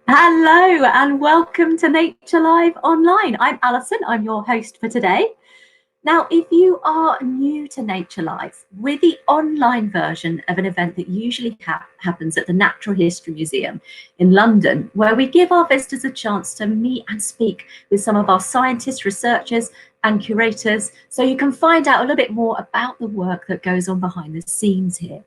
Hello and welcome to Nature Live Online. I'm Alison, I'm your host for today. Now, if you are new to Nature Live, we're the online version of an event that usually happens at the Natural History Museum in London, where we give our visitors a chance to meet and speak with some of our scientists, researchers and curators, so you can find out a little bit more about the work that goes on behind the scenes here.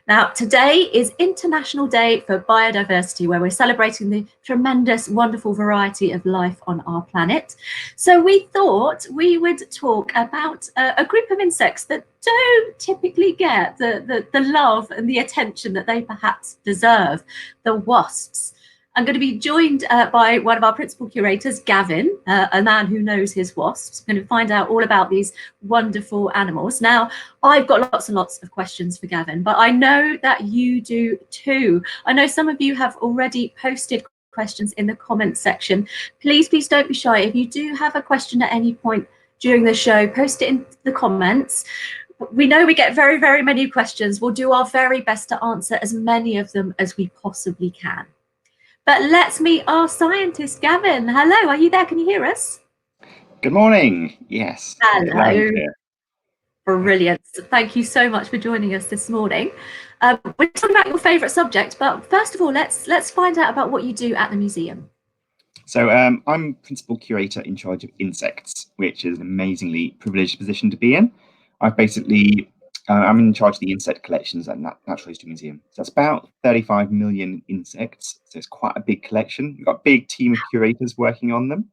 Now, today is International Day for Biodiversity, where we're celebrating the tremendous, wonderful variety of life on our planet. So we thought we would talk about a group of insects that don't typically get the love and the attention that they perhaps deserve, the wasps. I'm going to be joined by one of our principal curators, Gavin, a man who knows his wasps. I'm going to find out all about these wonderful animals. Now, I've got lots and lots of questions for Gavin, but I know that you do too. I know some of you have already posted questions in the comments section. Please don't be shy. If you do have a question at any point during the show, post it in the comments. We know we get very, very many questions. We'll do our very best to answer as many of them as we possibly can. But let's meet our scientist, Gavin. Hello, are you there? Can you hear us? Good morning. Yes. Hello. Brilliant. Thank you so much for joining us this morning. We're talking about your favourite subject, but first of all, let's find out about what you do at the museum. So I'm principal curator in charge of insects, which is an amazingly privileged position to be in. I'm in charge of the insect collections at Natural History Museum. So that's about 35 million insects. So it's quite a big collection. We've got a big team of curators working on them.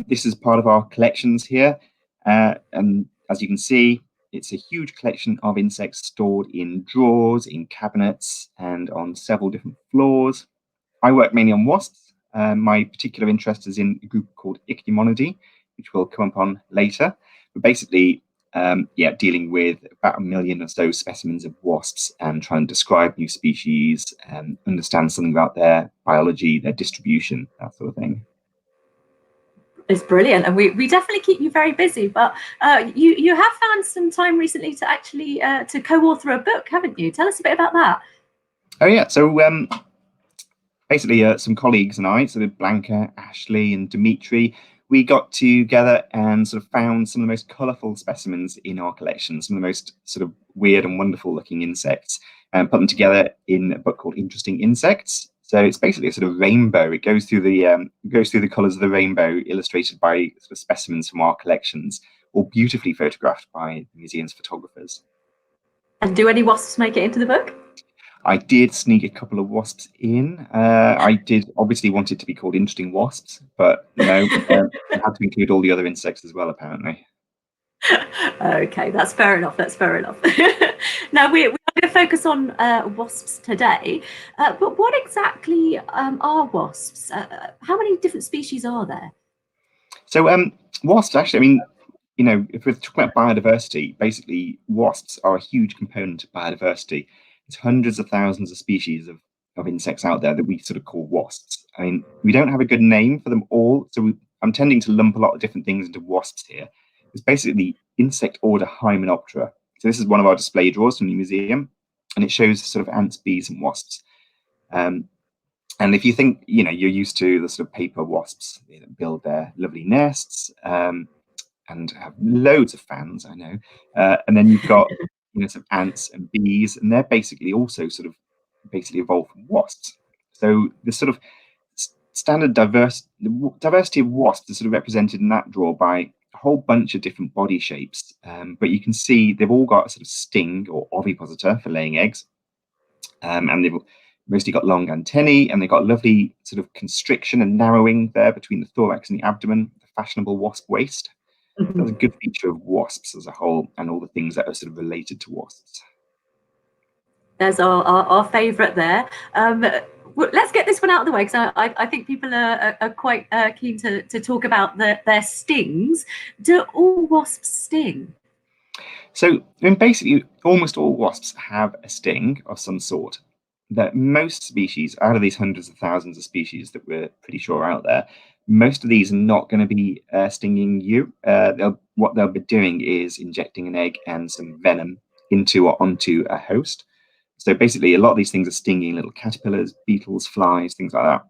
This is part of our collections here. And as you can see, it's a huge collection of insects stored in drawers, in cabinets, and on several different floors. I work mainly on wasps. My particular interest is in a group called Ichthyomonidae, which we'll come upon later. But basically, dealing with about 1 million or so specimens of wasps and trying to describe new species and understand something about their biology, their distribution, that sort of thing. It's brilliant, and we definitely keep you very busy. But you have found some time recently to actually to co-author a book, haven't you? Tell us a bit about that. Oh yeah, so basically some colleagues and I, so Blanca, Ashley and Dimitri, we got together and sort of found some of the most colourful specimens in our collection, some of the most sort of weird and wonderful looking insects, and put them together in a book called Interesting Insects. So it's basically a sort of rainbow. It goes through the colours of the rainbow, illustrated by sort of specimens from our collections, all beautifully photographed by the museum's photographers. And do any wasps make it into the book? I did sneak a couple of wasps in. I did obviously want it to be called Interesting Wasps, but no, I had to include all the other insects as well, apparently. Okay, that's fair enough. That's fair enough. Now we're going to focus on wasps today, but what exactly are wasps? How many different species are there? So wasps, actually, I mean, you know, if we're talking about biodiversity, basically wasps are a huge component of biodiversity. There's hundreds of thousands of species of insects out there that we sort of call wasps. I mean, we don't have a good name for them all, so I'm tending to lump a lot of different things into wasps here. It's basically insect order Hymenoptera. So this is one of our display drawers from the museum, and it shows sort of ants, bees, and wasps. And if you think, you know, you're used to the sort of paper wasps that build their lovely nests and have loads of fans, I know, and then you've got some ants and bees, and they're basically also sort of evolved from wasps. So the sort of standard diversity of wasps is sort of represented in that drawer by a whole bunch of different body shapes, but you can see they've all got a sort of sting or ovipositor for laying eggs, and they've mostly got long antennae, and they've got lovely sort of constriction and narrowing there between the thorax and the abdomen, the fashionable wasp waist. That's a good feature of wasps as a whole, and all the things that are sort of related to wasps. There's our favourite there. Let's get this one out of the way, because I think people are quite keen to talk about their stings. Do all wasps sting? So, I mean, basically, almost all wasps have a sting of some sort. That most species, out of these hundreds of thousands of species that we're pretty sure are out there, most of these are not going to be stinging you. What they'll be doing is injecting an egg and some venom into or onto a host. So basically, a lot of these things are stinging little caterpillars, beetles, flies, things like that.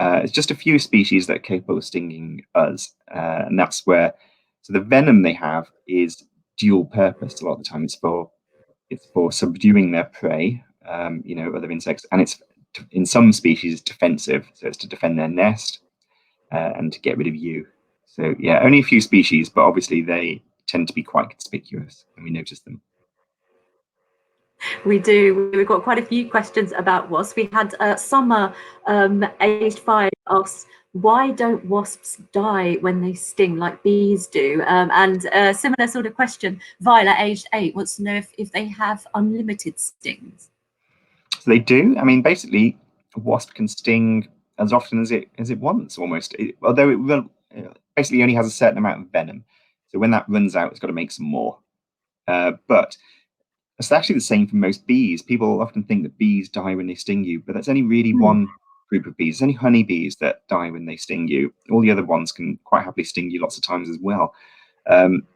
It's just a few species that are capable of stinging us, and that's where. So the venom they have is dual purpose. A lot of the time, it's for subduing their prey, other insects, and it's in some species defensive. So it's to defend their nest and to get rid of you. So yeah, only a few species, but obviously they tend to be quite conspicuous, and we notice them. We do. We've got quite a few questions about wasps. We had Summer, aged 5, asks, why don't wasps die when they sting like bees do? And a similar sort of question, Violet, aged 8, wants to know if they have unlimited stings. So they do. I mean, basically, a wasp can sting as often as it wants, almost. Although it will basically only has a certain amount of venom. So when that runs out, it's got to make some more. But it's actually the same for most bees. People often think that bees die when they sting you, but that's only really one group of bees. It's only honeybees that die when they sting you. All the other ones can quite happily sting you lots of times as well.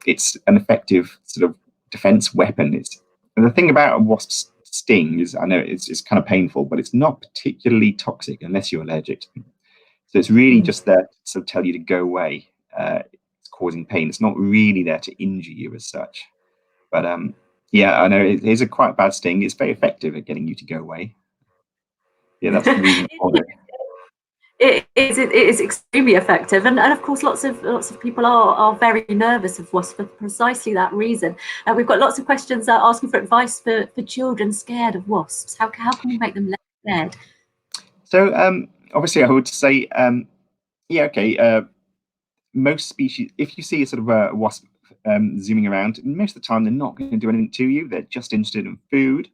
It's an effective sort of defense weapon. And the thing about a wasp's sting is, I know it's kind of painful, but it's not particularly toxic unless you're allergic to them. So it's really just there to sort of tell you to go away. It's causing pain. It's not really there to injure you as such. But yeah, I know it is a quite bad sting. It's very effective at getting you to go away. Yeah, that's the reason for it. It is extremely effective, and of course lots of people are very nervous of wasps for precisely that reason. We've got lots of questions asking for advice for children scared of wasps. How can we make them less scared? So obviously I would say most species, if you see a sort of a wasp zooming around, most of the time they're not going to do anything to you. They're just interested in food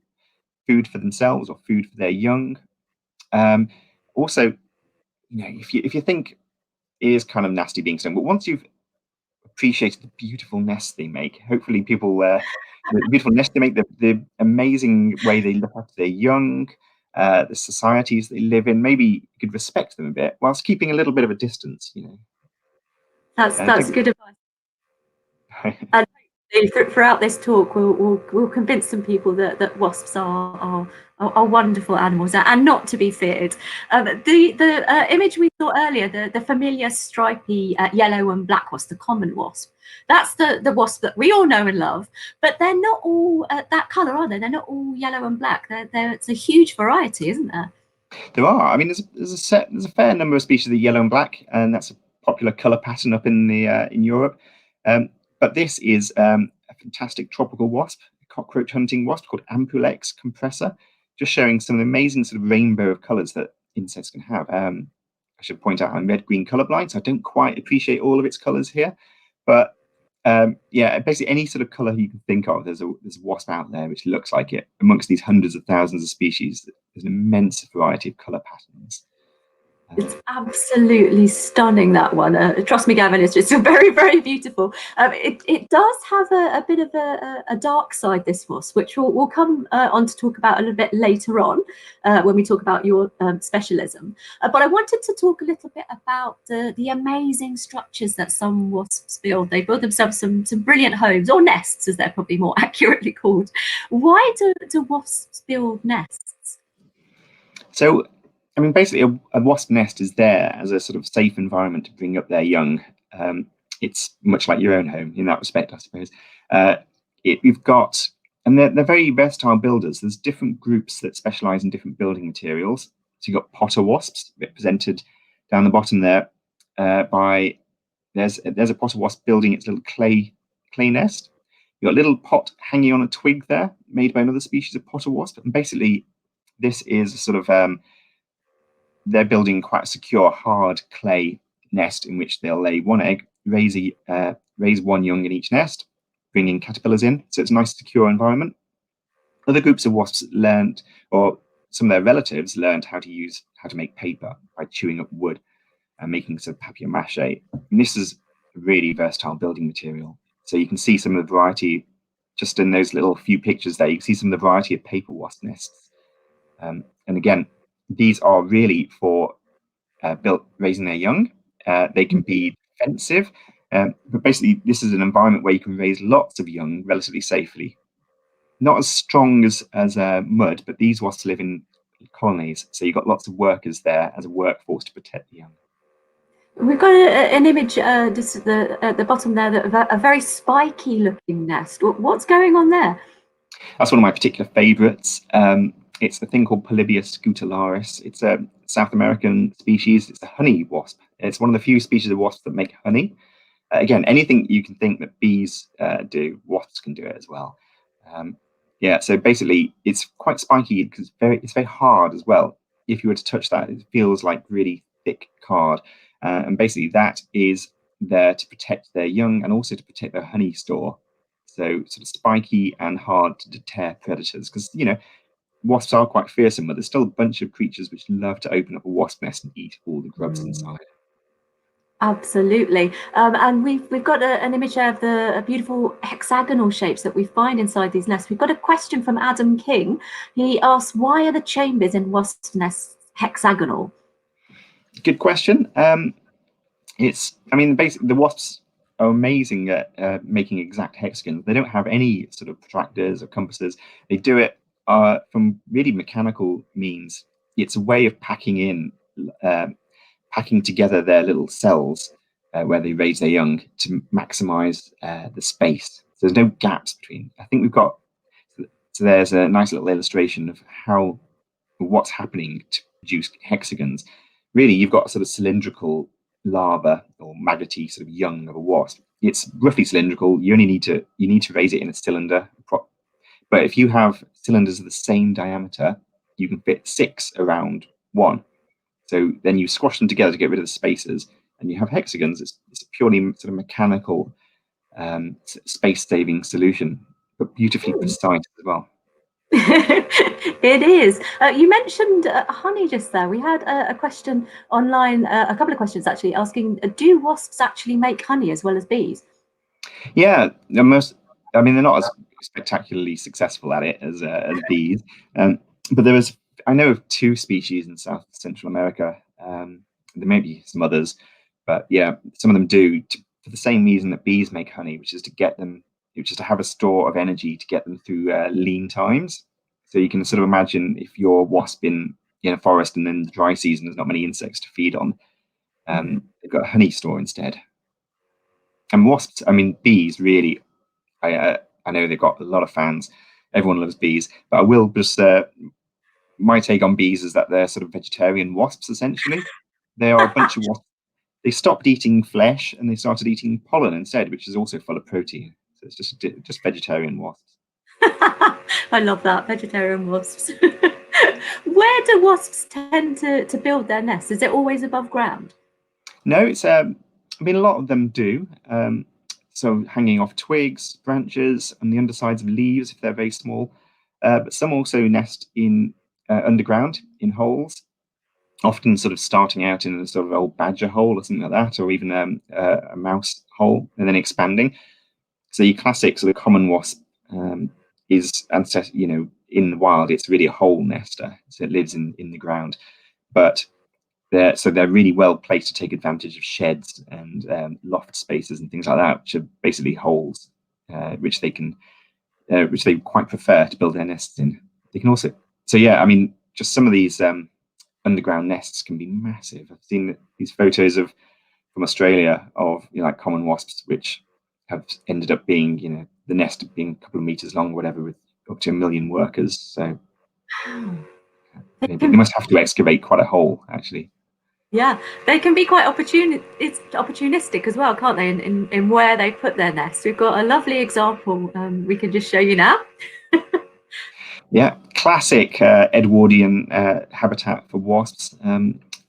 for themselves or food for their young. Also, if you think it is kind of nasty being stung, but once you've appreciated the beautiful nests they make, hopefully people the beautiful nests they make, the amazing way they look after their young, the societies they live in, maybe you could respect them a bit whilst keeping a little bit of a distance. That's good advice. And throughout this talk, we'll convince some people that wasps are wonderful animals and not to be feared. The image we saw earlier, the familiar stripy yellow and black wasp, the common wasp, that's the wasp that we all know and love. But they're not all that colour, are they? They're not all yellow and black. It's a huge variety, isn't there? There are. I mean, there's a fair number of species of yellow and black, and that's a popular colour pattern up in Europe. But this is a fantastic tropical wasp, a cockroach hunting wasp called Ampulex compressor, just showing some of the amazing sort of rainbow of colours that insects can have. I should point out I'm red-green colourblind, so I don't quite appreciate all of its colours here. But yeah, basically any sort of colour you can think of, there's a wasp out there which looks like it. Amongst these hundreds of thousands of species, there's an immense variety of colour patterns. It's absolutely stunning, that one. Trust me, Gavin, it's just very, very beautiful. It does have a bit of a dark side, this wasp, which we'll come on to talk about a little bit later on when we talk about your specialism. But I wanted to talk a little bit about the amazing structures that some wasps build. They build themselves some brilliant homes, or nests, as they're probably more accurately called. Why do wasps build nests? So, I mean, basically, a wasp nest is there as a sort of safe environment to bring up their young. It's much like your own home in that respect, I suppose. We've got, and they're very versatile builders. There's different groups that specialize in different building materials. So you've got potter wasps represented down the bottom there by there's a potter wasp building its little clay nest. You've got a little pot hanging on a twig there, made by another species of potter wasp, and basically this is a sort of they're building quite a secure, hard clay nest in which they'll lay one egg, raise one young in each nest, bringing caterpillars in. So it's a nice, secure environment. Other groups of wasps learned, or some of their relatives learned how to make paper by chewing up wood and making sort of papier-mâché. And this is a really versatile building material. So you can see some of the variety just in those little few pictures there. You can see some of the variety of paper wasp nests. And again, these are really for raising their young. They can be defensive, but basically this is an environment where you can raise lots of young relatively safely. Not as strong as mud, but these wasps live in colonies. So you've got lots of workers there as a workforce to protect the young. We've got an image just at the bottom there, that a very spiky looking nest. What's going on there? That's one of my particular favourites. It's the thing called Polybius gutularis. It's a South American species. It's a honey wasp. It's one of the few species of wasps that make honey. Again, anything you can think that bees do, wasps can do it as well. Yeah, so basically it's quite spiky because it's very hard as well. If you were to touch that, it feels like really thick card. And basically that is there to protect their young and also to protect their honey store. So sort of spiky and hard to deter predators, because wasps are quite fearsome, but there's still a bunch of creatures which love to open up a wasp nest and eat all the grubs inside. Absolutely. And we've got an image there of the beautiful hexagonal shapes that we find inside these nests. We've got a question from Adam King. He asks, why are the chambers in wasp nests hexagonal? Good question. Basically the wasps are amazing at making exact hexagons. They don't have any sort of protractors or compasses. They do it from really mechanical means. It's a way of packing together their little cells where they raise their young to maximize the space. So there's no gaps between. I think we've got, so there's a nice little illustration of what's happening to produce hexagons. Really, you've got a sort of cylindrical larva or maggoty sort of young of a wasp. It's roughly cylindrical. You need to raise it in a cylinder. But if you have cylinders of the same diameter, you can fit 6 around one. So then you squash them together to get rid of the spacers, and you have hexagons. It's a purely sort of mechanical, space-saving solution, but beautifully precise as well. It is. You mentioned honey just there. We had a question online, a couple of questions actually, asking, do wasps actually make honey as well as bees? Yeah, they're not as spectacularly successful at it as bees, but I know of 2 species in South Central America. There may be some others, but yeah, some of them do for the same reason that bees make honey, which is to have a store of energy to get them through lean times. So you can sort of imagine if you're a wasp in a forest and then the dry season, there's not many insects to feed on. They've got a honey store instead. And wasps, bees really, I know they've got a lot of fans. Everyone loves bees, but I will just, my take on bees is that they're sort of vegetarian wasps, essentially. They are a bunch of wasps. They stopped eating flesh and they started eating pollen instead, which is also full of protein. So it's just vegetarian wasps. I love that, vegetarian wasps. Where do wasps tend to build their nests? Is it always above ground? No, it's a lot of them do. So hanging off twigs, branches, and the undersides of leaves if they're very small. But some also nest in underground in holes, often sort of starting out in a sort of old badger hole or something like that, or even a mouse hole, and then expanding. So your classic sort of common wasp is ancestor. In the wild, it's really a hole nester, so it lives in the ground. But they're really well placed to take advantage of sheds and loft spaces and things like that, which are basically holes, which they quite prefer to build their nests in. They can also, just some of these underground nests can be massive. I've seen these photos from Australia of like common wasps, which have ended up being the nest being a couple of meters long, or whatever, with up to 1 million workers. So they must have to excavate quite a hole, actually. Yeah, they can be quite opportunistic as well, can't they, in where they put their nests. We've got a lovely example we can just show you now. Yeah, classic Edwardian habitat for wasps.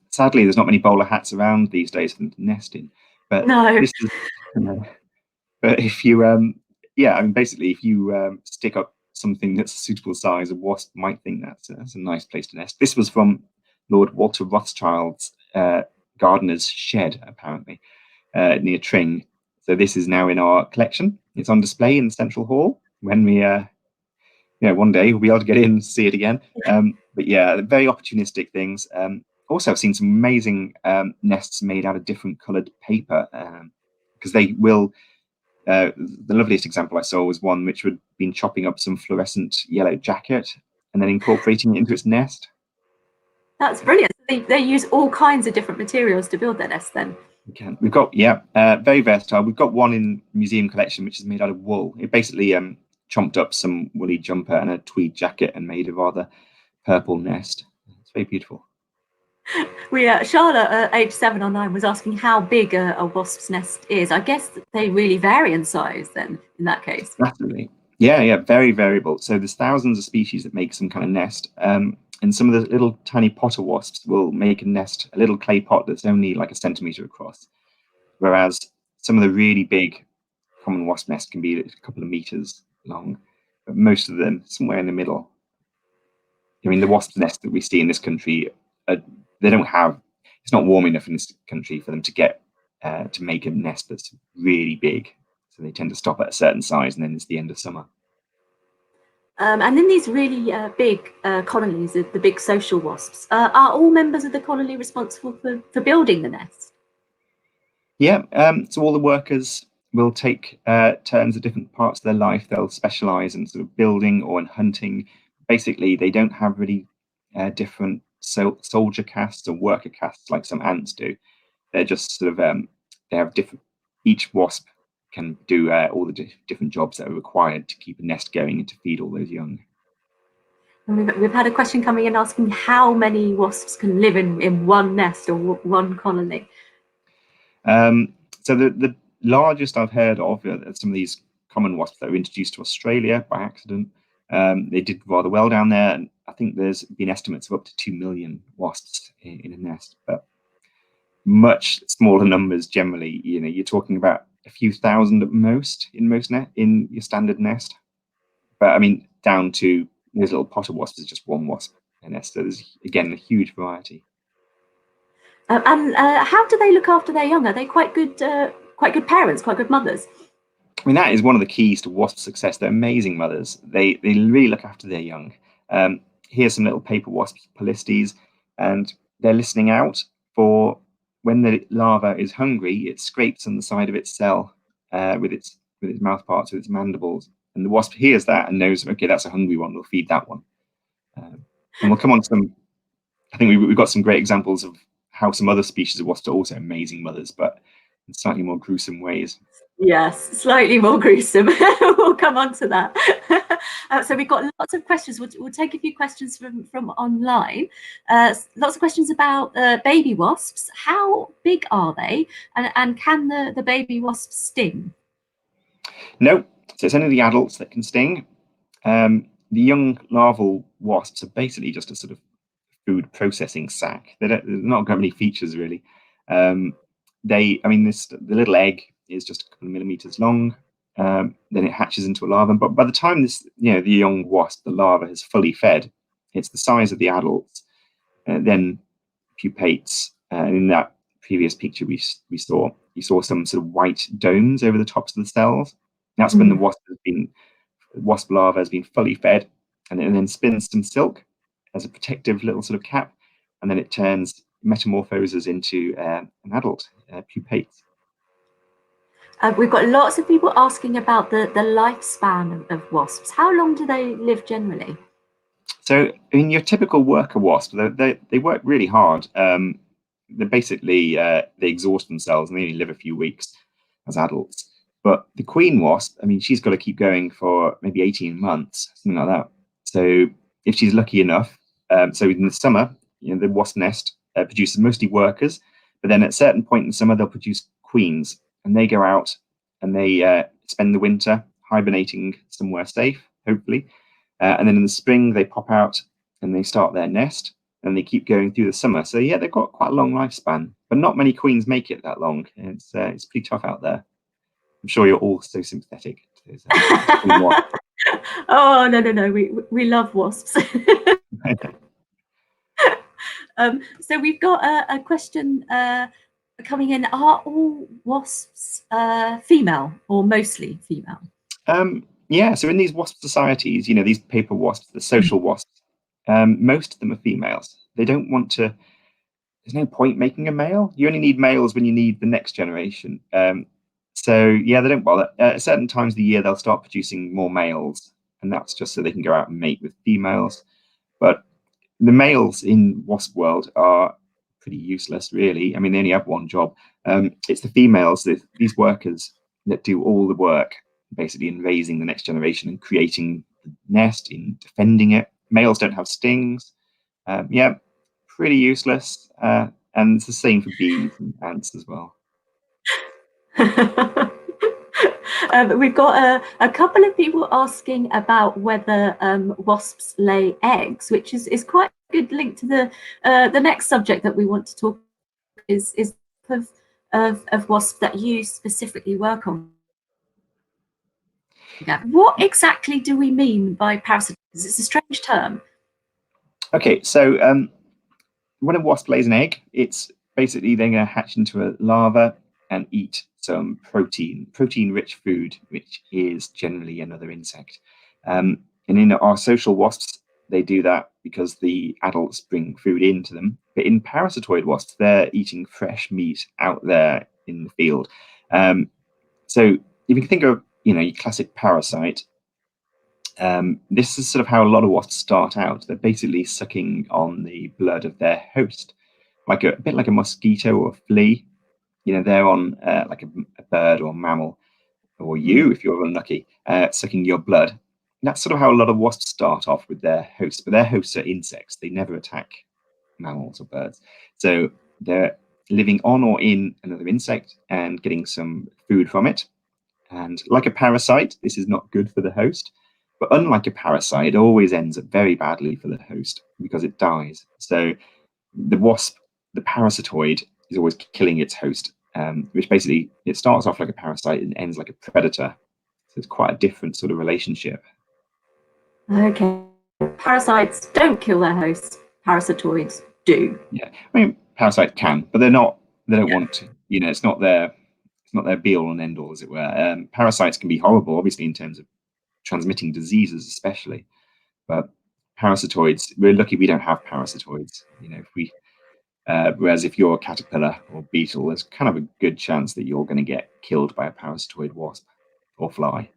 Sadly, there's not many bowler hats around these days for them to nest in. But no. But if you, basically, if you stick up something that's a suitable size, a wasp might think that's a nice place to nest. This was from Lord Walter Rothschild's gardener's shed, apparently, near Tring. So this is now in our collection. It's on display in the central hall. When we, one day we'll be able to get in and see it again. But yeah, very opportunistic things. Also, I've seen some amazing nests made out of different coloured paper, because they will. The loveliest example I saw was one which had been chopping up some fluorescent yellow jacket and then incorporating it into its nest. That's brilliant. They use all kinds of different materials to build their nest then. We've got, very versatile. We've got one in museum collection, which is made out of wool. It basically chomped up some woolly jumper and a tweed jacket and made a rather purple nest. It's very beautiful. Charlotte, age 7 or 9, was asking how big a wasp's nest is. I guess they really vary in size then, in that case. Absolutely. Yeah, very variable. So there's thousands of species that make some kind of nest. And some of the little tiny potter wasps will make a nest, a little clay pot that's only like a centimetre across. Whereas some of the really big common wasp nests can be a couple of meters long, but most of them somewhere in the middle. I mean, the wasp nest that we see in this country, they don't have, it's not warm enough in this country for them to get to make a nest that's really big. So they tend to stop at a certain size, and then it's the end of summer. And then these really big colonies, the big social wasps, are all members of the colony responsible for building the nest? Yeah, so all the workers will take turns at different parts of their life. They'll specialize in sort of building or in hunting. Basically, they don't have really different soldier castes or worker castes like some ants do. They're just sort of, they have different, each wasp can do all the different jobs that are required to keep a nest going and to feed all those young. And we've had a question coming in asking how many wasps can live in one nest or one colony. So the largest I've heard of are some of these common wasps that were introduced to Australia by accident. They did rather well down there, and I think there's been estimates of up to 2 million wasps in a nest, but much smaller numbers generally. You know, you're talking about a few thousand at most in your standard nest. But I mean, down to those little potter wasps is just one wasp in a nest. So there's again a huge variety. And how do they look after their young? Are they quite good parents, quite good mothers? I mean, that is one of the keys to wasp success. They're amazing mothers. They really look after their young. Here's some little paper wasps, Polistes, and they're listening out for when the larva is hungry. It scrapes on the side of its cell with its mouth parts, with its mandibles, and the wasp hears that and knows, okay, that's a hungry one. We'll feed that one. And we'll come on to some. I think we've got some great examples of how some other species of wasps are also amazing mothers, but in slightly more gruesome ways. Yes, slightly more gruesome. We'll come on to that. So we've got lots of questions. We'll take a few questions from online. Lots of questions about baby wasps. How big are they? And can the baby wasps sting? No, so it's only the adults that can sting. The young larval wasps are basically just a sort of food processing sac. They've not got many features really. The little egg is just a couple of millimeters long. Then it hatches into a larva. But by the time the young wasp, the larva, has fully fed, it's the size of the adults. Then pupates. And in that previous picture you saw some sort of white domes over the tops of the cells. That's when the wasp larva has been fully fed, and then spins some silk as a protective little sort of cap, and then it metamorphoses into an adult pupate. We've got lots of people asking about the lifespan of wasps. How long do they live generally? So, in your typical worker wasp, they work really hard. They basically they exhaust themselves and they only live a few weeks as adults. But the queen wasp, I mean, she's got to keep going for maybe 18 months, something like that. So, if she's lucky enough, so in the summer, the wasp nest produces mostly workers, but then at a certain point in the summer, they'll produce queens, and they go out and they spend the winter hibernating somewhere safe, hopefully. And then in the spring, they pop out and they start their nest, and they keep going through the summer. So yeah, they've got quite a long lifespan, but not many queens make it that long. It's pretty tough out there. I'm sure you're all so sympathetic to those. Oh no, we love wasps. So we've got a question coming in. Are all wasps female or mostly female? Yeah, so in these wasp societies, these paper wasps, the social wasps, most of them are females. They don't want to. There's no point making a male. You only need males when you need the next generation. So yeah, they don't bother. At certain times of the year, they'll start producing more males, and that's just so they can go out and mate with females. But The males in wasp world are pretty useless, really. I mean, they only have one job. It's the females, these workers, that do all the work, basically in raising the next generation and creating the nest, in defending it. Males don't have stings. Yeah, pretty useless. And it's the same for bees and ants as well. We've got a couple of people asking about whether wasps lay eggs, which is quite a good link to the next subject that we want to talk is of wasps that you specifically work on. What exactly do we mean by parasitoid? It's a strange term. Okay, so when a wasp lays an egg, it's basically they're going to hatch into a larva and eat some protein-rich food, which is generally another insect. And in our social wasps, they do that because the adults bring food into them. But in parasitoid wasps, they're eating fresh meat out there in the field. So if you can think of, your classic parasite, this is sort of how a lot of wasps start out. They're basically sucking on the blood of their host, like a bit like a mosquito or a flea. They're on like a bird or a mammal, or you, if you're unlucky, sucking your blood. And that's sort of how a lot of wasps start off with their hosts, but their hosts are insects. They never attack mammals or birds. So they're living on or in another insect and getting some food from it. And like a parasite, this is not good for the host. But unlike a parasite, it always ends up very badly for the host because it dies. So the wasp, the parasitoid, is always killing its host, which basically it starts off like a parasite and ends like a predator. So it's quite a different sort of relationship. Okay. Parasites don't kill their hosts. Parasitoids do. Yeah, I mean, parasites can, but they're not. They don't want to. It's not their be all and end all, as it were. Parasites can be horrible, obviously, in terms of transmitting diseases, especially. But parasitoids, we're lucky we don't have parasitoids. Whereas if you're a caterpillar or beetle, there's kind of a good chance that you're going to get killed by a parasitoid wasp or fly.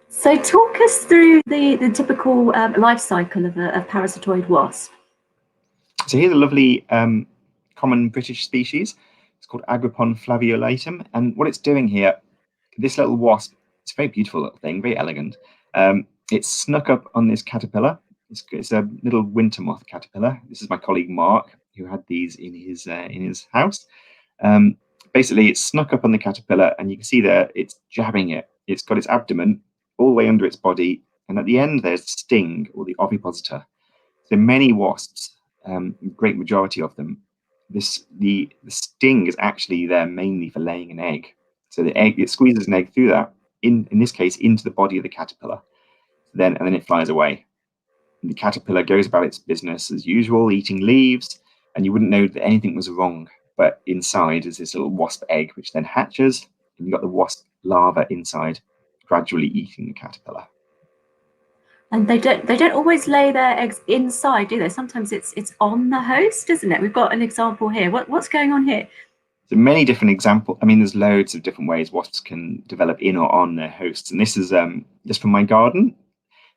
So talk us through the typical life cycle of a parasitoid wasp. So here's a lovely common British species. It's called Agrippon flaviolatum. And what it's doing here, this little wasp, it's a very beautiful little thing, very elegant. It's snuck up on this caterpillar. It's a little winter moth caterpillar. This is my colleague Mark, who had these in his house. Basically, it's snuck up on the caterpillar, and you can see there it's jabbing it. It's got its abdomen all the way under its body, and at the end there's sting, or the ovipositor. So many wasps, great majority of them, the sting is actually there mainly for laying an egg. So the egg, it squeezes an egg through that, in this case, into the body of the caterpillar. And then it flies away. And the caterpillar goes about its business as usual, eating leaves, and you wouldn't know that anything was wrong. But inside is this little wasp egg, which then hatches, and you've got the wasp larva inside, gradually eating the caterpillar. And they don't always lay their eggs inside, do they? Sometimes it's on the host, isn't it? We've got an example here. What's going on here? So many different examples. I mean, there's loads of different ways wasps can develop in or on their hosts. And this is just from my garden.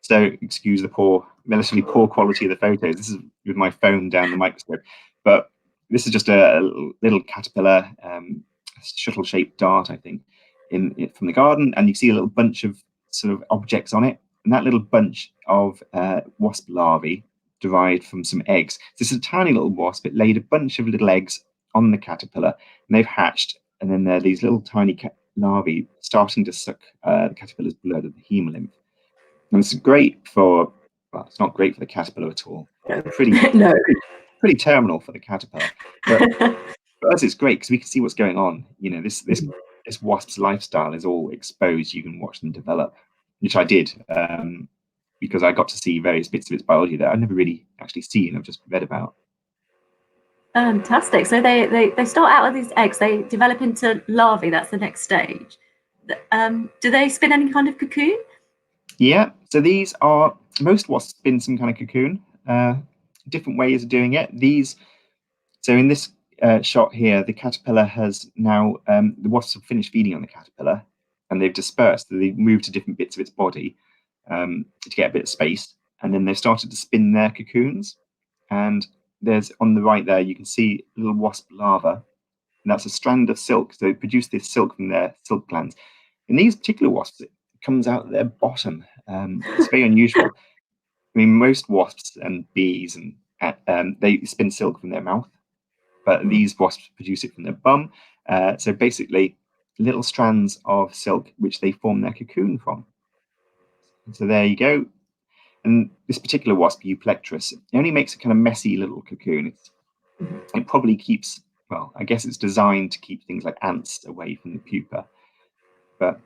So excuse the relatively poor quality of the photos. This is with my phone down the microscope. But this is just a little caterpillar, shuttle-shaped dart, I think, from the garden. And you see a little bunch of sort of objects on it. And that little bunch of wasp larvae derived from some eggs. This is a tiny little wasp. It laid a bunch of little eggs on the caterpillar, and they've hatched. And then there are these little tiny larvae starting to suck the caterpillar's blood at the hemolymph. And it's great for, well, it's not great for the caterpillar at all. Pretty terminal for the caterpillar. But for us, it's great because we can see what's going on. This wasp's lifestyle is all exposed. You can watch them develop, which I did because I got to see various bits of its biology that I've never really actually seen. I've just read about. Fantastic. So they start out with these eggs. They develop into larvae. That's the next stage. Do they spin any kind of cocoon? Yeah. So most wasps spin some kind of cocoon. Different ways of doing it. So in this shot here, the caterpillar has now, the wasps have finished feeding on the caterpillar and they've dispersed. So they've moved to different bits of its body to get a bit of space. and then they've started to spin their cocoons. And there's on the right there, you can see a little wasp larva, and that's a strand of silk. So they produce this silk from their silk glands. In these particular wasps, it comes out their bottom. It's very unusual. I mean, most wasps and bees and they spin silk from their mouth, but these wasps produce it from their bum. So basically, little strands of silk which they form their cocoon from. So there you go. And this particular wasp, Euplectrus, it only makes a kind of messy little cocoon. It probably keeps, well, I guess it's designed to keep things like ants away from the pupa. But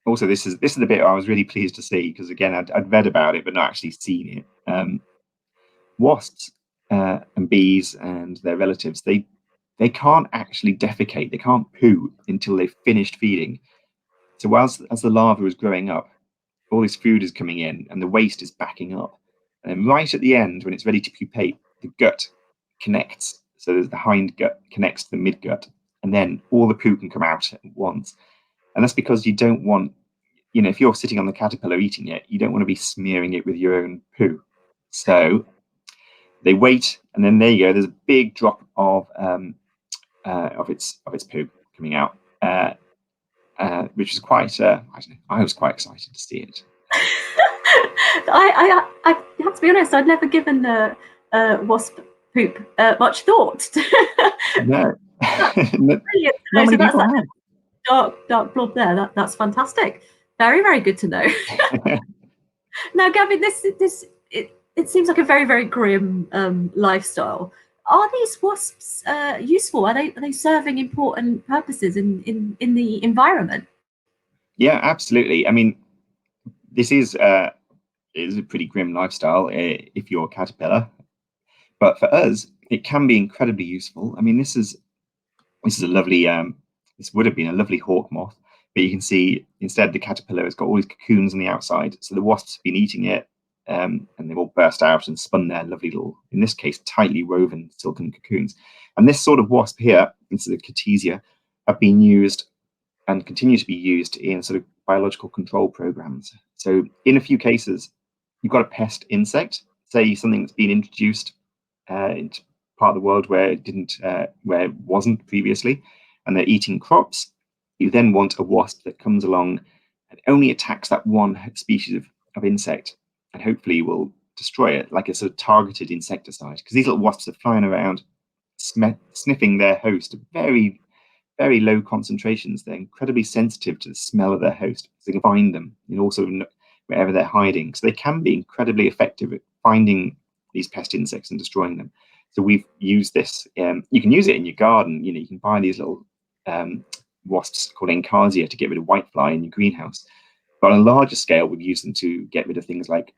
also, this is the bit I was really pleased to see, because again, I'd read about it but not actually seen it. Wasps and bees and their relatives, they can't actually defecate, they can't poo until they've finished feeding. So as the larva is growing up, all this food is coming in and the waste is backing up. And right at the end, when it's ready to pupate, the gut connects. So there's the hind gut connects to the midgut, and then all the poo can come out at once. And that's because you don't want, if you're sitting on the caterpillar eating it, you don't want to be smearing it with your own poo. So they wait, and then there you go. There's a big drop of its poo coming out, which is quite. I was quite excited to see it. I have to be honest. I'd never given the wasp poop much thought. No, Brilliant. not many So that's people have. Dark blob there. That's fantastic. Very, very good to know. Now, Gavin, it seems like a very, very grim lifestyle. Are these wasps useful? Are they serving important purposes in the environment? Yeah, absolutely. I mean, this is a pretty grim lifestyle if you're a caterpillar, but for us, it can be incredibly useful. I mean, this is a lovely. This would have been a lovely hawk moth, but you can see instead the caterpillar has got all these cocoons on the outside. So the wasps have been eating it, and they've all burst out and spun their lovely little, in this case, tightly woven silken cocoons. And this sort of wasp here, this is a Catesia, have been used and continue to be used in sort of biological control programs. So in a few cases, you've got a pest insect, say something that's been introduced into part of the world where it wasn't previously, and they're eating crops. You then want a wasp that comes along and only attacks that one species of insect, and hopefully will destroy it, like a sort of targeted insecticide. Because these little wasps are flying around, sniffing their host at very, very low concentrations. They're incredibly sensitive to the smell of their host, so they can find them and also wherever they're hiding. So they can be incredibly effective at finding these pest insects and destroying them. So we've used this. You can use it in your garden. You can buy these little wasps called Encarsia to get rid of whitefly in your greenhouse. But on a larger scale, we've used them to get rid of things like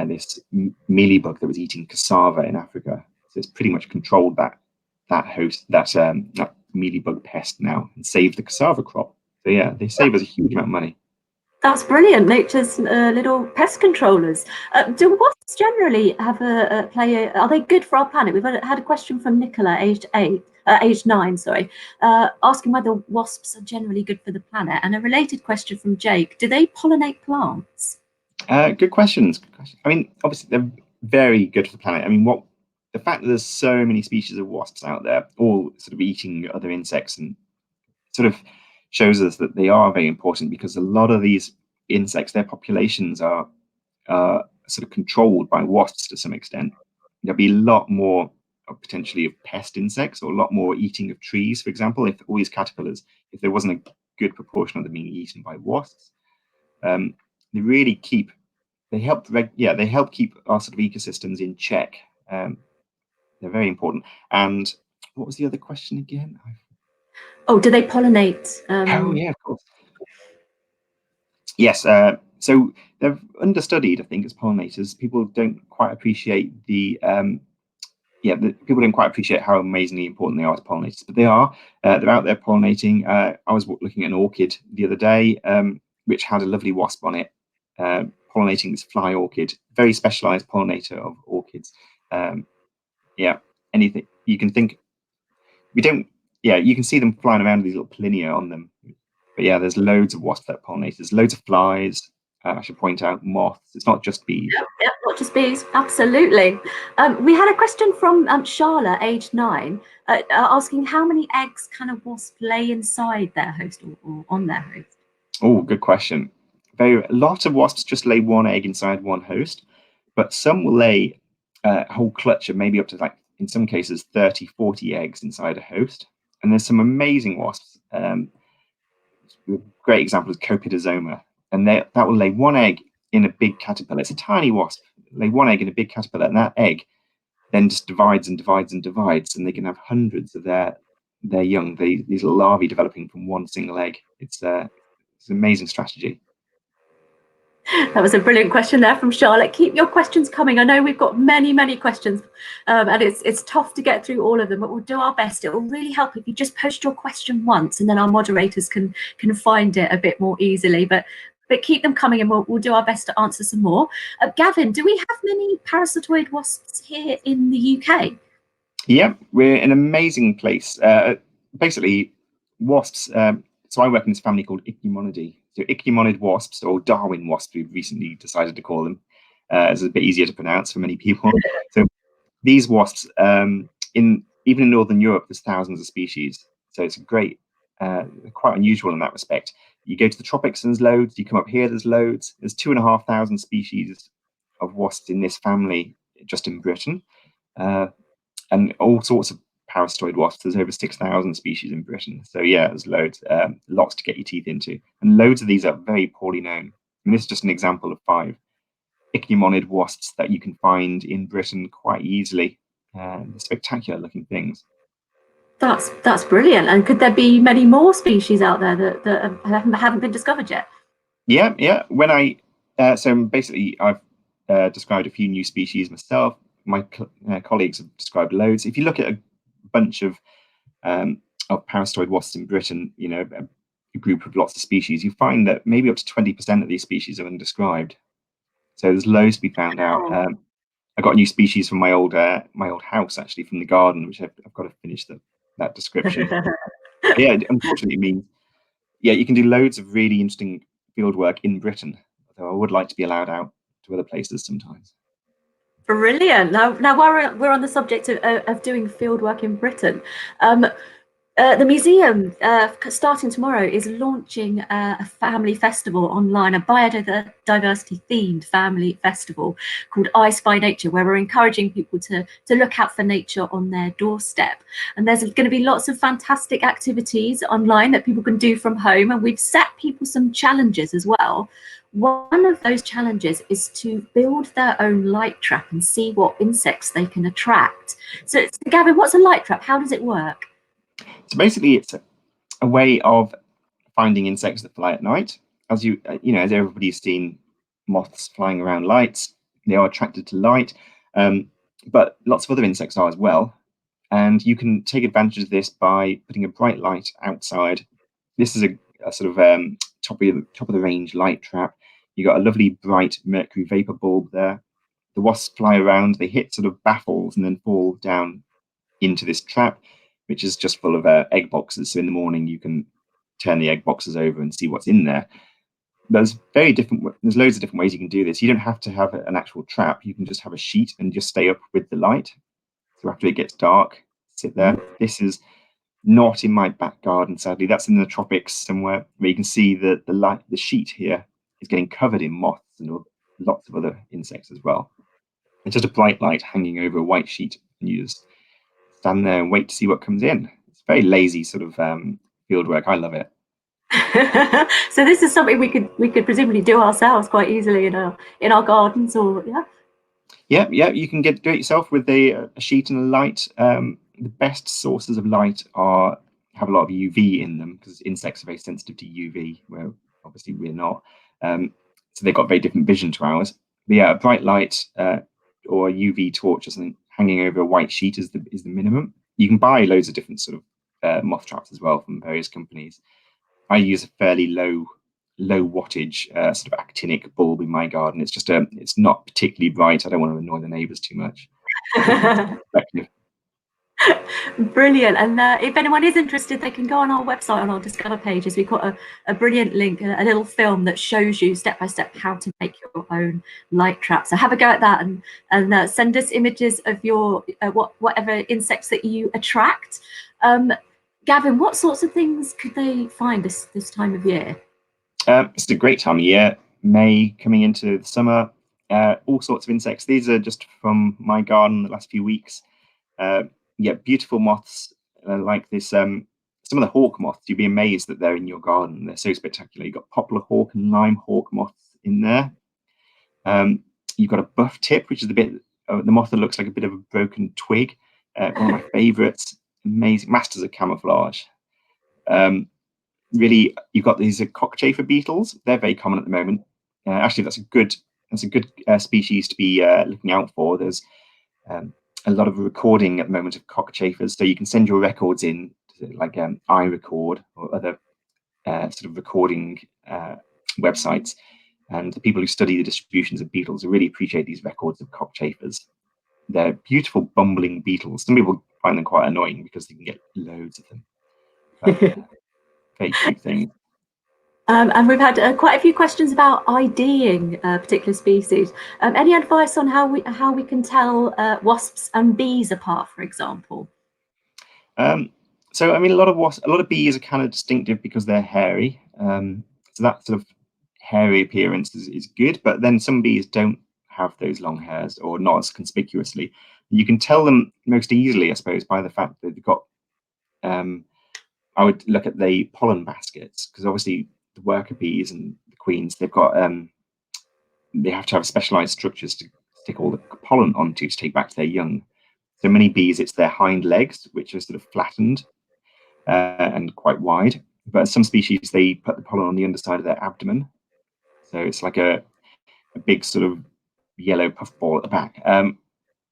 this mealybug that was eating cassava in Africa. So it's pretty much controlled that mealybug pest now and saved the cassava crop. So yeah, they save us a huge amount of money. That's brilliant. Nature's little pest controllers. Do wasps generally have are they good for our planet? We've had a question from Nicola, aged 9, asking whether wasps are generally good for the planet. And a related question from Jake: do they pollinate plants? Good questions. I mean, obviously they're very good for the planet. I mean, the fact that there's so many species of wasps out there, all sort of eating other insects, and sort of shows us that they are very important, because a lot of these insects, their populations are sort of controlled by wasps to some extent. There'll be a lot more potentially of pest insects, or a lot more eating of trees, for example, if all these caterpillars, if there wasn't a good proportion of them being eaten by wasps. They really help keep our sort of ecosystems in check. They're very important. And what was the other question again? Oh, do they pollinate? Oh yeah, of course. Yes. So they're understudied, I think, as pollinators. People don't quite appreciate people don't quite appreciate how amazingly important they are as pollinators, but they are. They're out there pollinating. I was looking at an orchid the other day, which had a lovely wasp on it, pollinating this fly orchid, very specialized pollinator of orchids. Anything you can think. You can see them flying around with these little pollinia on them. But yeah, there's loads of wasps that pollinate. There's loads of flies. I should point out moths. It's not just bees. Yep, not just bees. Absolutely. We had a question from Charlotte, aged 9, asking how many eggs can a wasp lay inside their host or on their host? Oh, good question. A lot of wasps just lay one egg inside one host, but some will lay a whole clutch of maybe up to, like, in some cases, 30, 40 eggs inside a host. And there's some amazing wasps. Great example is Copidosoma, and that will lay one egg in a big caterpillar. It's a tiny wasp. Lay one egg in a big caterpillar, and that egg then just divides and divides and divides, and they can have hundreds of their young, these little larvae developing from one single egg. It's an amazing strategy. That was a brilliant question there from Charlotte. Keep your questions coming. I know we've got many questions, and it's tough to get through all of them, but we'll do our best. It will really help if you just post your question once, and then our moderators can find it a bit more easily. But keep them coming, and we'll do our best to answer some more. Gavin, do we have many parasitoid wasps here in the UK? Yeah, we're in an amazing place. Basically, wasps. So I work in this family called Ichneumonidae. So ichneumoniid wasps, or Darwin wasps, we've recently decided to call them. It's a bit easier to pronounce for many people. So these wasps, even in Northern Europe, there's thousands of species. So it's great, quite unusual in that respect. You go to the tropics and there's loads. You come up here, there's loads. There's 2,500 species of wasps in this family just in Britain. And all sorts of parasitoid wasps. There's over 6,000 species in Britain. So yeah, there's loads, lots to get your teeth into. And loads of these are very poorly known. And this is just an example of 5 ichneumoniid wasps that you can find in Britain quite easily. Spectacular looking things. That's brilliant. And could there be many more species out there that haven't been discovered yet? Yeah. So basically, I've described a few new species myself. My colleagues have described loads. If you look at a bunch of parasitoid wasps in Britain, a group of lots of species, you find that maybe up to 20% of these species are undescribed. So there's loads to be found out. I got a new species from my old house, actually, from the garden, which I've got to finish that description. Yeah, unfortunately, it means you can do loads of really interesting field work in Britain. Although I would like to be allowed out to other places sometimes. Brilliant. Now we're on the subject of doing field work in Britain. The museum, starting tomorrow, is launching a family festival online, a biodiversity-themed family festival called I Spy Nature, where we're encouraging people to look out for nature on their doorstep. And there's going to be lots of fantastic activities online that people can do from home, and we've set people some challenges as well. One of those challenges is to build their own light trap and see what insects they can attract. So Gavin, what's a light trap? How does it work? So basically, it's a way of finding insects that fly at night. As as everybody's seen moths flying around lights, they are attracted to light, but lots of other insects are as well. And you can take advantage of this by putting a bright light outside. This is a sort of top of the range light trap. You got a lovely bright mercury vapor bulb there. The wasps fly around, they hit sort of baffles and then fall down into this trap, which is just full of egg boxes. So in the morning, you can turn the egg boxes over and see what's in there. There's loads of different ways you can do this. You don't have to have an actual trap. You can just have a sheet and just stay up with the light. So after it gets dark, sit there. This is not in my back garden, sadly. That's in the tropics somewhere, where you can see that the sheet here is getting covered in moths and lots of other insects as well. It's just a bright light hanging over a white sheet, and you just stand there and wait to see what comes in. It's very lazy sort of field work. I love it. So this is something we could presumably do ourselves quite easily in our gardens, or Yeah. You can do it yourself with a sheet and a light. The best sources of light have a lot of UV in them, because insects are very sensitive to UV, where obviously we're not. So they've got very different vision to ours. But yeah, a bright light or a UV torch or something hanging over a white sheet is the minimum. You can buy loads of different sort of moth traps as well from various companies. I use a fairly low wattage sort of actinic bulb in my garden. It's not particularly bright. I don't want to annoy the neighbours too much. Brilliant. And if anyone is interested, they can go on our website, on our Discover pages. We've got a brilliant link, a little film that shows you step by step how to make your own light trap. So have a go at that, and send us images of your whatever insects that you attract. Gavin, what sorts of things could they find this time of year? It's a great time of year. May coming into the summer. All sorts of insects. These are just from my garden the last few weeks. Yeah, beautiful moths like this. Some of the hawk moths, you'd be amazed that they're in your garden. They're so spectacular. You've got poplar hawk and lime hawk moths in there. You've got a buff tip, which is the bit the moth that looks like a bit of a broken twig. One of my favorites. Amazing masters of camouflage. Really, you've got these cockchafer beetles. They're very common at the moment. Actually, that's a good species to be looking out for. There's a lot of recording at the moment of cockchafers, so you can send your records in to, like iRecord or other sort of recording websites, and the people who study the distributions of beetles really appreciate these records of cockchafers. They're beautiful bumbling beetles. Some people find them quite annoying because they can get loads of them, but very cute thing. And we've had quite a few questions about IDing particular species. Any advice on how we can tell wasps and bees apart, for example? So I mean, a lot of bees are kind of distinctive because they're hairy. So that sort of hairy appearance is good, but then some bees don't have those long hairs, or not as conspicuously. You can tell them most easily, I suppose, by the fact that they've got. I would look at the pollen baskets, because obviously the worker bees and the queens, they've got they have to have specialized structures to stick all the pollen onto to take back to their young. So many bees, it's their hind legs, which are sort of flattened and quite wide. But some species, they put the pollen on the underside of their abdomen. So it's like a big sort of yellow puffball at the back.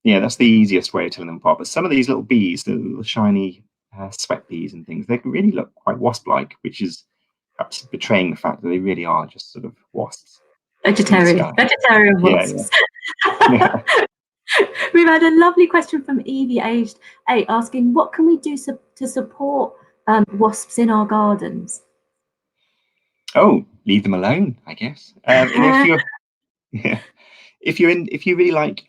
Yeah, that's the easiest way of telling them apart. But some of these little bees, the little shiny sweat bees and things, they can really look quite wasp-like, which is perhaps betraying the fact that they really are just sort of wasps. Vegetarian wasps. Yeah. We've had a lovely question from Evie, aged 8, asking, what can we do to support wasps in our gardens? Oh, leave them alone, I guess. If you really like,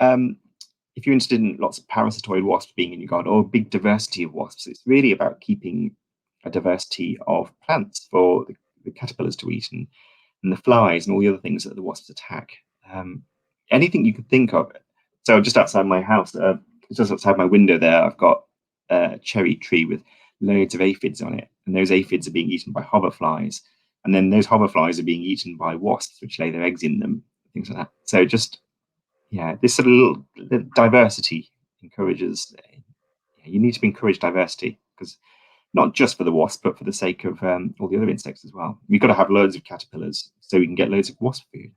if you're interested in lots of parasitoid wasps being in your garden, or a big diversity of wasps, it's really about keeping a diversity of plants for the caterpillars to eat, and the flies and all the other things that the wasps attack. Anything you can think of. So just outside my house, just outside my window there, I've got a cherry tree with loads of aphids on it, and those aphids are being eaten by hoverflies, and then those hoverflies are being eaten by wasps, which lay their eggs in them, things like that. So just, yeah, this sort of diversity encourages. You need to encourage diversity, because not just for the wasp, but for the sake of all the other insects as well. We've got to have loads of caterpillars so we can get loads of wasp food.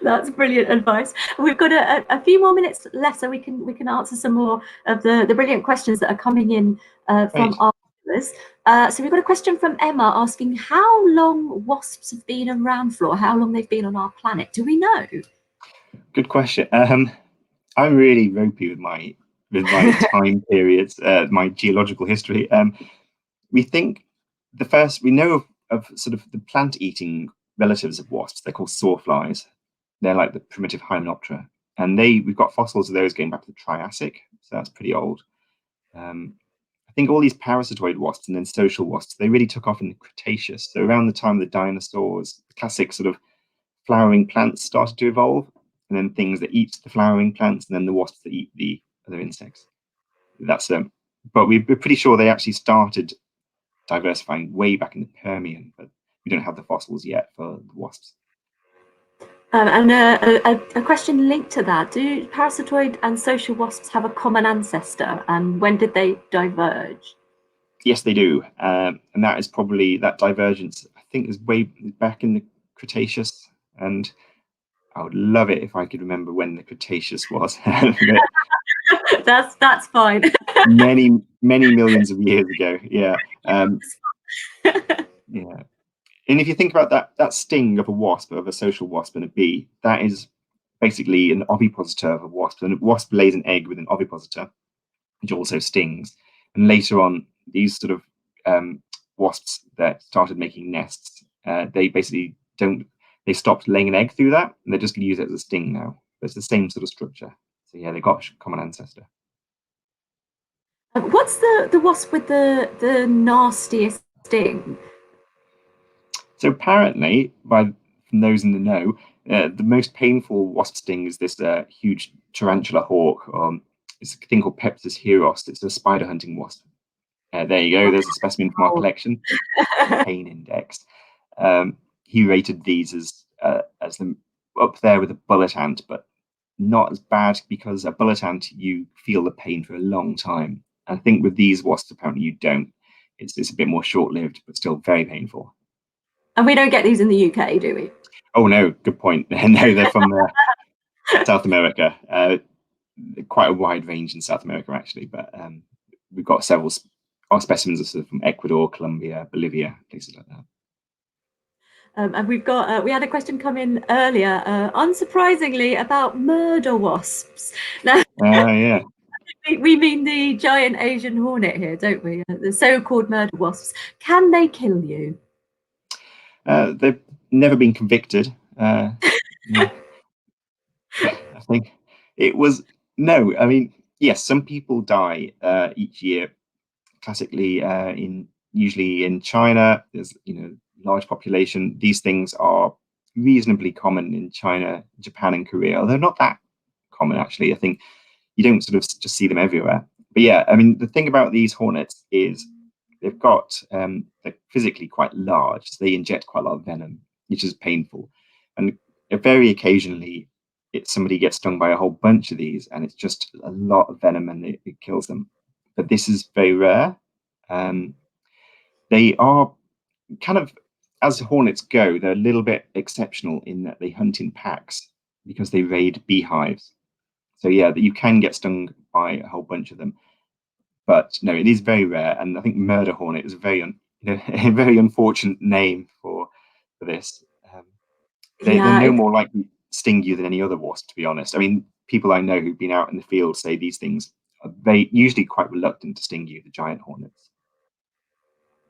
That's brilliant advice. We've got a few more minutes left, so we can answer some more of the brilliant questions that are coming in from our viewers. So we've got a question from Emma asking how long wasps have been around for, or how long they've been on our planet. Do we know? Good question. I'm really ropey with my time periods, my geological history. We think we know of sort of the plant-eating relatives of wasps. They're called sawflies. They're like the primitive Hymenoptera, and we've got fossils of those going back to the Triassic, so that's pretty old. I think all these parasitoid wasps and then social wasps, they really took off in the Cretaceous. So around the time of the dinosaurs, the classic sort of flowering plants started to evolve, and then things that eat the flowering plants, and then the wasps that eat the other insects. That's but we're pretty sure they actually started diversifying way back in the Permian, but we don't have the fossils yet for the wasps. And a question linked to that: do parasitoid and social wasps have a common ancestor, and when did they diverge? Yes, they do, and that is probably that divergence. I think is way back in the Cretaceous, and I would love it if I could remember when the Cretaceous was. That's fine. many millions of years ago. Yeah. Yeah. And if you think about that sting of a wasp, of a social wasp and a bee, that is basically an ovipositor of a wasp, and a wasp lays an egg with an ovipositor, which also stings. And later on, these sort of wasps that started making nests, they basically they stopped laying an egg through that, and they're just going to use it as a sting now. But it's the same sort of structure. So yeah, they got a common ancestor. What's the wasp with the nastiest sting? So apparently, from those in the know, the most painful wasp sting is this huge tarantula hawk. It's a thing called Pepsis heros. It's a spider hunting wasp. There you go. There's a specimen from our collection. Pain index. He rated these as them up there with a bullet ant, but not as bad, because a bullet ant, you feel the pain for a long time. I think with these wasps, apparently you don't. It's a bit more short-lived, but still very painful. And we don't get these in the UK, do we? Oh no, good point. No, they're from South America. Quite a wide range in South America, actually, but we've got several. Our specimens are sort of from Ecuador, Colombia, Bolivia, places like that. And we've got we had a question come in earlier, unsurprisingly, about murder wasps. Now, yeah. we mean the giant Asian hornet here, don't we? The so-called murder wasps. Can they kill you? They've never been convicted. I think it was no. I mean, yes, some people die each year. Classically, usually in China, there's large population. These things are reasonably common in China, Japan, and Korea. Although not that common, actually. I think you don't sort of just see them everywhere. But yeah, I mean, the thing about these hornets is they've got they're physically quite large, so they inject quite a lot of venom, which is painful. And very occasionally, somebody gets stung by a whole bunch of these, and it's just a lot of venom, and it kills them. But this is very rare. They are kind of, as hornets go, they're a little bit exceptional in that they hunt in packs because they raid beehives. So yeah, you can get stung by a whole bunch of them. But no, it is very rare, and I think murder hornet is a very unfortunate name for this. They're no more likely to sting you than any other wasp, to be honest. I mean, people I know who've been out in the field say these things are usually quite reluctant to sting you, the giant hornets.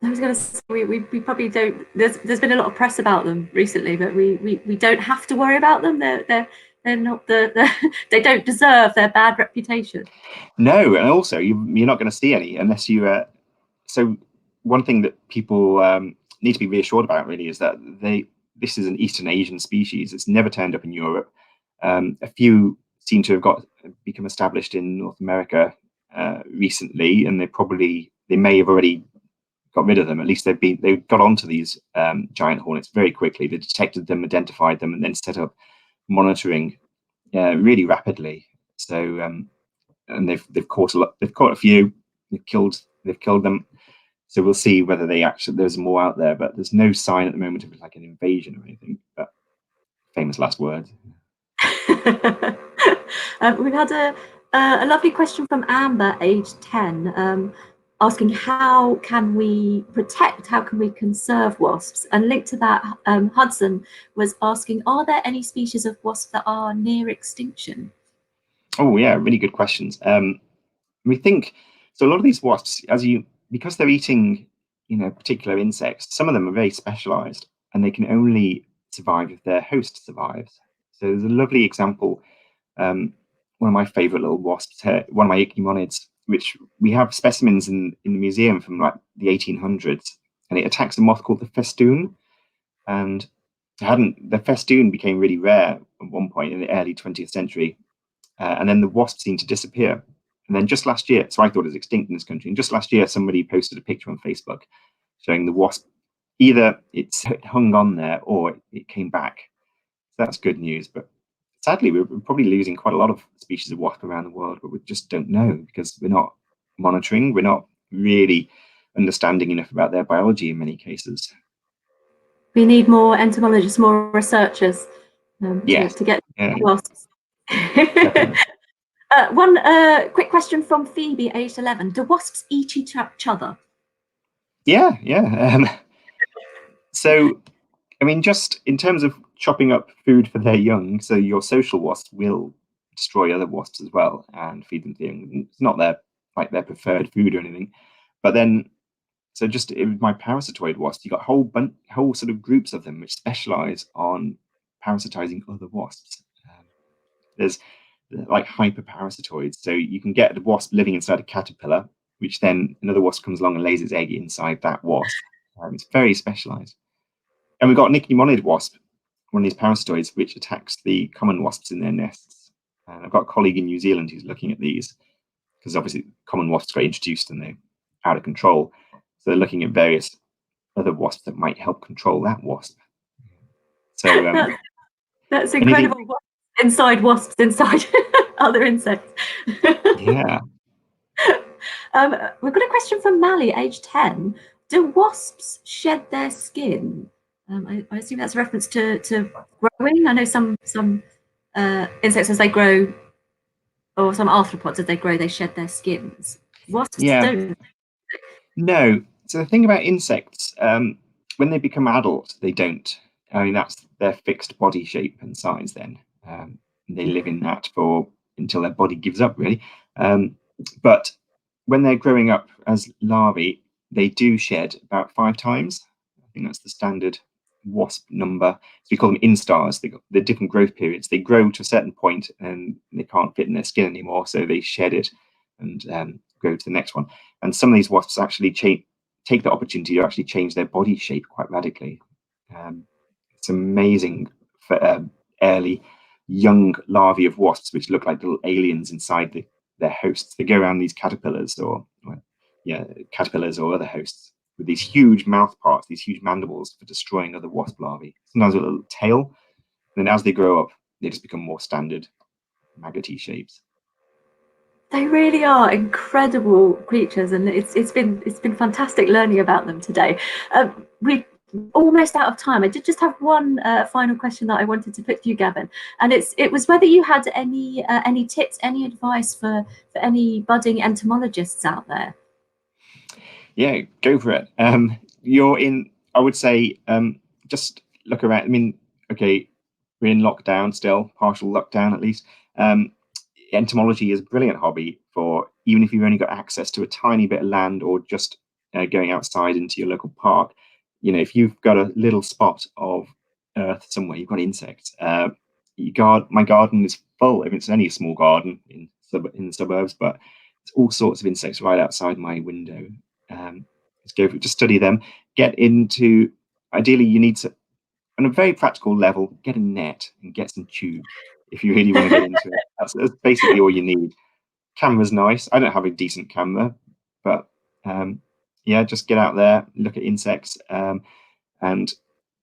I was going to say we probably don't. There's been a lot of press about them recently, but we don't have to worry about them. They're not they don't deserve their bad reputation. No, and also you're not going to see any unless you. So one thing that people need to be reassured about really is that this is an Eastern Asian species. It's never turned up in Europe. A few seem to have become established in North America recently, and they may have already got rid of them. At least they got onto these giant hornets very quickly. They detected them, identified them, and then set up monitoring really rapidly. So and they've caught a few. They've killed them. So we'll see whether there's more out there, but there's no sign at the moment of like an invasion or anything. But famous last words. We've had a lovely question from Amber, age 10, asking how can we conserve wasps? And linked to that, Hudson was asking, are there any species of wasp that are near extinction? Oh yeah, really good questions. We think so. A lot of these wasps, because they're eating, particular insects, some of them are very specialized, and they can only survive if their host survives. So there's a lovely example. One of my favorite little wasps, one of my Ichnimonids, which we have specimens in the museum from like the 1800s, and it attacks a moth called the festoon. And the festoon became really rare at one point in the early 20th century, and then the wasp seemed to disappear. And then just last year, so I thought it was extinct in this country, and just last year somebody posted a picture on Facebook showing the wasp. Either it's hung on there or it came back. So that's good news, but sadly, we're probably losing quite a lot of species of wasp around the world, but we just don't know because we're not monitoring. We're not really understanding enough about their biology in many cases. We need more entomologists, more researchers to get wasps. One quick question from Phoebe, aged 11. Do wasps eat each other? Yeah. So, I mean, just in terms of chopping up food for their young. So your social wasp will destroy other wasps as well and feed them to the young. It's not their preferred food or anything, but then. So just in my parasitoid wasp, you got whole sort of groups of them which specialize on parasitizing other wasps. There's like hyperparasitoids. So you can get the wasp living inside a caterpillar, which then another wasp comes along and lays its egg inside that wasp. It's very specialized. And we've got Nickety-monid wasp, one of these parasitoids, which attacks the common wasps in their nests. And I've got a colleague in New Zealand who's looking at these, because obviously common wasps got introduced and they're out of control. So they're looking at various other wasps that might help control that wasp. So that's incredible. Wasps inside other insects. Yeah. We've got a question from Mally, age 10. Do wasps shed their skin? I assume that's a reference to growing. I know some insects as they grow, or some arthropods as they grow, they shed their skins. Wasps don't. No. So the thing about insects, when they become adult, they don't. I mean, that's their fixed body shape and size then. They live in that until their body gives up, really. But when they're growing up as larvae, they do shed about 5 times. I think that's the standard wasp number. So we call them instars. They're different growth periods. They grow to a certain point and they can't fit in their skin anymore, so they shed it and go to the next one. And some of these wasps actually take the opportunity to actually change their body shape quite radically. It's amazing for early young larvae of wasps, which look like little aliens inside their hosts. They go around these caterpillars or other hosts with these huge mouth parts, these huge mandibles for destroying other wasp larvae. Sometimes with a little tail. And then as they grow up, they just become more standard maggoty shapes. They really are incredible creatures, and it's been fantastic learning about them today. We're almost out of time. I did just have one final question that I wanted to put to you, Gavin, and it was whether you had any tips, any advice for any budding entomologists out there. Yeah, go for it. I would say, just look around. I mean, okay, we're in lockdown still, partial lockdown at least. Entomology is a brilliant hobby for even if you've only got access to a tiny bit of land or just going outside into your local park. If you've got a little spot of earth somewhere, you've got insects. My garden is full. It's only a small garden in the suburbs, but it's all sorts of insects right outside my window. Just study them. Ideally, you need to, on a very practical level, get a net and get some tubes if you really want to get into it. That's basically all you need. Camera's nice. I don't have a decent camera, but just get out there, look at insects, and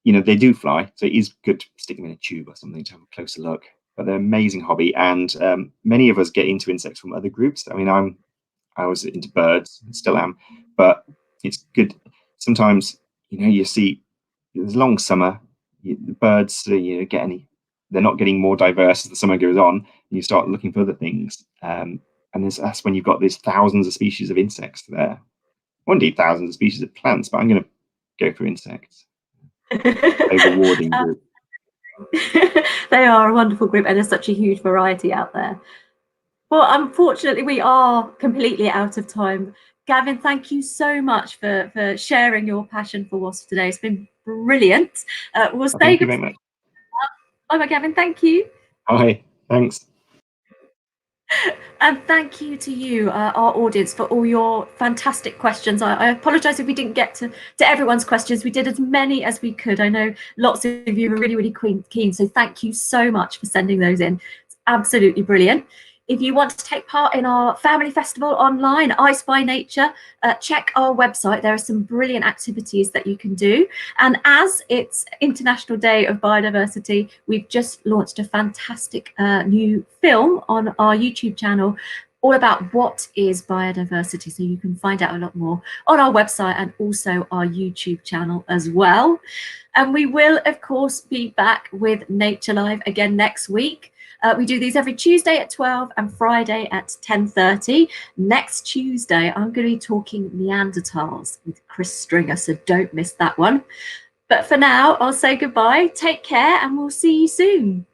they do fly, so it is good to stick them in a tube or something to have a closer look. But they're an amazing hobby, and many of us get into insects from other groups. I mean, I was into birds, and still am, but it's good. Sometimes you see there's a long summer. The birds, they're not getting more diverse as the summer goes on, and you start looking for other things. And that's when you've got these thousands of species of insects there. Well, indeed, thousands of species of plants, but I'm going to go for insects. A rewarding group. They are a wonderful group, and there's such a huge variety out there. Well, unfortunately, we are completely out of time. Gavin, thank you so much for sharing your passion for wasps today. It's been brilliant. Thank you very much. Bye, Gavin. Thank you. Hi. Thanks. And thank you to you, our audience, for all your fantastic questions. I apologise if we didn't get to everyone's questions. We did as many as we could. I know lots of you were really, really keen. So thank you so much for sending those in. It's absolutely brilliant. If you want to take part in our family festival online, Ice by Nature, check our website. There are some brilliant activities that you can do. And as it's International Day of Biodiversity, we've just launched a fantastic new film on our YouTube channel all about what is biodiversity. So you can find out a lot more on our website and also our YouTube channel as well. And we will, of course, be back with Nature Live again next week. We do these every Tuesday at 12 and Friday at 10:30. Next Tuesday, I'm going to be talking Neanderthals with Chris Stringer, so don't miss that one. But for now, I'll say goodbye. Take care, and we'll see you soon.